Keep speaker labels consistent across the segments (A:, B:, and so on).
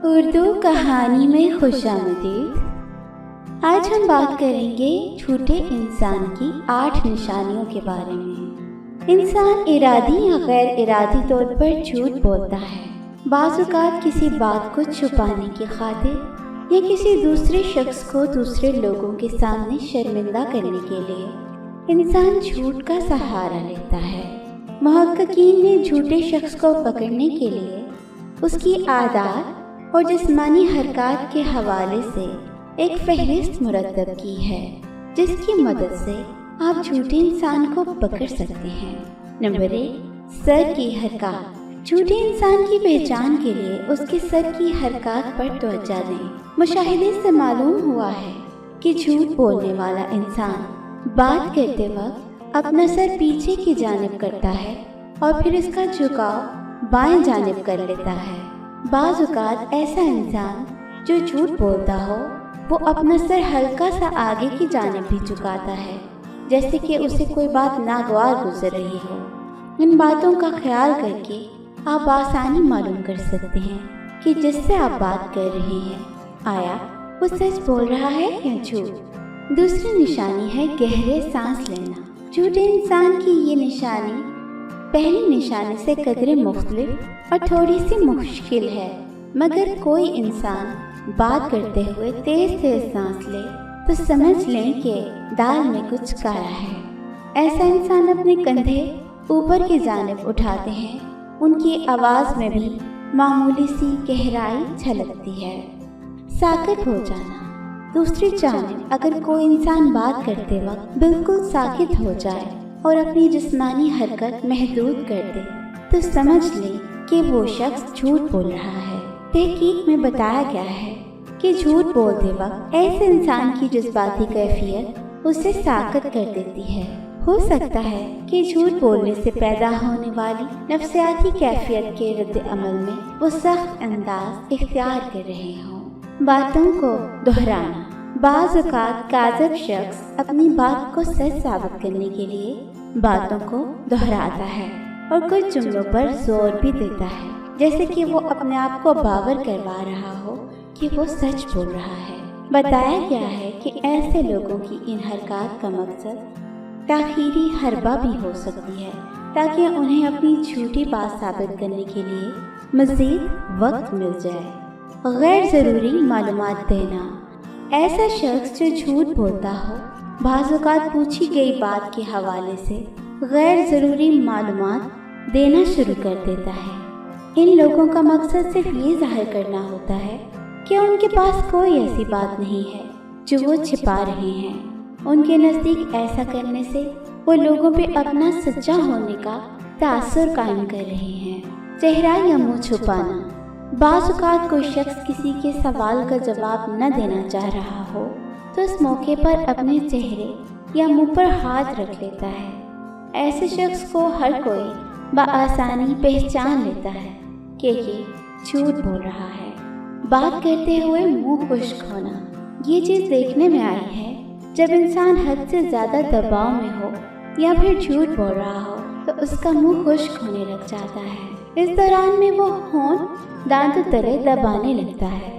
A: اردو کہانی میں خوش آمدید۔ آج ہم بات کریں گے جھوٹے انسان کی 8 نشانیوں کے بارے میں۔ انسان ارادی یا غیر ارادی طور پر جھوٹ بولتا ہے، بعض اوقات کسی بات کو چھپانے کی خاطر یا کسی دوسرے شخص کو دوسرے لوگوں کے سامنے شرمندہ کرنے کے لیے انسان جھوٹ کا سہارا لیتا ہے۔ محققین نے جھوٹے شخص کو پکڑنے کے لیے اس کی عادات اور جسمانی حرکات کے حوالے سے ایک فہرست مرتب کی ہے، جس کی مدد سے آپ جھوٹے انسان کو پکڑ سکتے ہیں۔ نمبر 1، سر کی حرکات۔ جھوٹے انسان کی پہچان کے لیے اس کے سر کی حرکات پر توجہ دیں۔ مشاہدے سے معلوم ہوا ہے کہ جھوٹ بولنے والا انسان بات کرتے وقت اپنا سر پیچھے کی جانب کرتا ہے اور پھر اس کا جھکاؤ بائیں جانب کر لیتا ہے۔ بعض اوقات ایسا انسان جو جھوٹ بولتا ہو وہ اپنا سر ہلکا سا آگے کی جانب بھی جھکاتا ہے، جیسے کہ اسے کوئی بات ناگوار گزر رہی ہو۔ ان باتوں کا خیال کر کے آپ آسانی معلوم کر سکتے ہیں کہ جس سے آپ بات کر رہے ہیں آیا وہ سچ بول رہا ہے یا جھوٹ۔ دوسری نشانی ہے گہرے سانس لینا۔ جھوٹے انسان کی یہ نشانی پہلی نشانی سے قدرے مختلف اور تھوڑی سی مشکل ہے، مگر کوئی انسان بات کرتے ہوئے تیز تیز سانس لے تو سمجھ لیں کہ دال میں کچھ کالا ہے۔ ایسا انسان اپنے کندھے اوپر کی جانب اٹھاتے ہیں، ان کی آواز میں بھی معمولی سی گہرائی جھلکتی ہے۔ ساکت ہو جانا۔ دوسری جانب اگر کوئی انسان بات کرتے وقت بالکل ساکت ہو جائے اور اپنی جسمانی حرکت محدود کر دے تو سمجھ لیں کہ وہ شخص جھوٹ بول رہا ہے۔ تحقیق میں بتایا گیا ہے کہ جھوٹ بولتے وقت ایسے انسان کی جذباتی کیفیت اسے ساکت کر دیتی ہے۔ ہو سکتا ہے کہ جھوٹ بولنے سے پیدا ہونے والی نفسیاتی کیفیت کے رد عمل میں وہ سخت انداز اختیار کر رہے ہوں۔ باتوں کو دہرانا۔ بعض اوقات کاذب شخص اپنی بات کو سچ ثابت کرنے کے لیے باتوں کو دہراتا ہے اور کچھ جملوں پر زور بھی دیتا ہے، جیسے کہ وہ اپنے آپ کو باور کروا رہا ہو کہ وہ سچ بول رہا ہے۔ بتایا گیا ہے کہ ایسے لوگوں کی ان حرکات کا مقصد تاخیری حربہ بھی ہو سکتی ہے، تاکہ انہیں اپنی جھوٹی بات ثابت کرنے کے لیے مزید وقت مل جائے۔ غیر ضروری معلومات دینا۔ ایسا شخص جو جھوٹ بولتا ہو بعض اوقات پوچھی گئی بات کے حوالے سے غیر ضروری معلومات دینا شروع کر دیتا ہے۔ ان لوگوں کا مقصد صرف یہ ظاہر کرنا ہوتا ہے کہ ان کے پاس کوئی ایسی بات نہیں ہے جو وہ چھپا رہے ہیں۔ ان کے نزدیک ایسا کرنے سے وہ لوگوں پہ اپنا سچا ہونے کا تاثر قائم کر رہے ہیں۔ چہرہ یا منہ چھپانا۔ بعض اوقات کوئی شخص کسی کے سوال کا جواب نہ دینا چاہ رہا ہو تو اس موقع پر اپنے چہرے یا منہ پر ہاتھ رکھ لیتا ہے۔ ایسے شخص کو ہر کوئی بآسانی پہچان لیتا ہے کہ یہ جھوٹ بول رہا ہے۔ بات کرتے ہوئے منہ خشک ہونا۔ یہ چیز دیکھنے میں آئی ہے جب انسان حد سے زیادہ دباؤ میں ہو یا پھر جھوٹ بول رہا ہو تو اس کا منہ خشک ہونے لگ جاتا ہے۔ اس دوران میں وہ ہونٹ دانتوں تلے دبانے لگتا ہے۔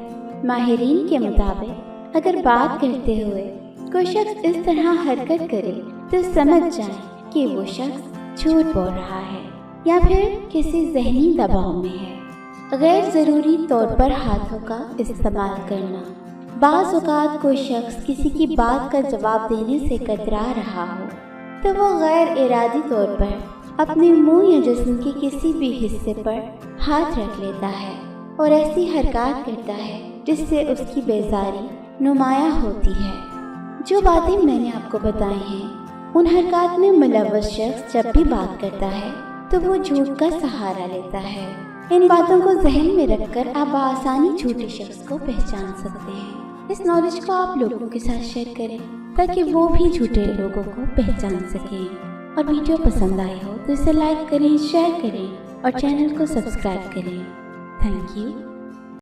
A: ماہرین کے مطابق اگر بات کرتے ہوئے کوئی شخص اس طرح حرکت کرے تو سمجھ جائیں کہ وہ شخص جھوٹ بول رہا ہے یا پھر کسی ذہنی دباؤ میں ہے۔ غیر ضروری طور پر ہاتھوں کا استعمال کرنا۔ بعض اوقات کوئی شخص کسی کی بات کا جواب دینے سے کترا رہا ہو تو وہ غیر ارادی طور پر اپنے منہ یا جسم کے کسی بھی حصے پر ہاتھ رکھ لیتا ہے اور ایسی حرکات کرتا ہے جس سے اس کی بیزاری نمایاں ہوتی ہے۔ جو باتیں میں نے آپ کو بتائی ہیں ان حرکات میں ملوث شخص جب بھی بات کرتا ہے تو وہ جھوٹ کا سہارا لیتا ہے۔ ان باتوں کو ذہن میں رکھ کر آپ بآسانی جھوٹے شخص کو پہچان سکتے ہیں۔ اس نالج کو آپ لوگوں کے ساتھ شیئر کریں تاکہ وہ بھی جھوٹے لوگوں کو پہچان سکیں۔ اور ویڈیو پسند آئی ہو تو اسے لائک کریں، شیئر کریں اور چینل کو سبسکرائب کریں۔ Thank you.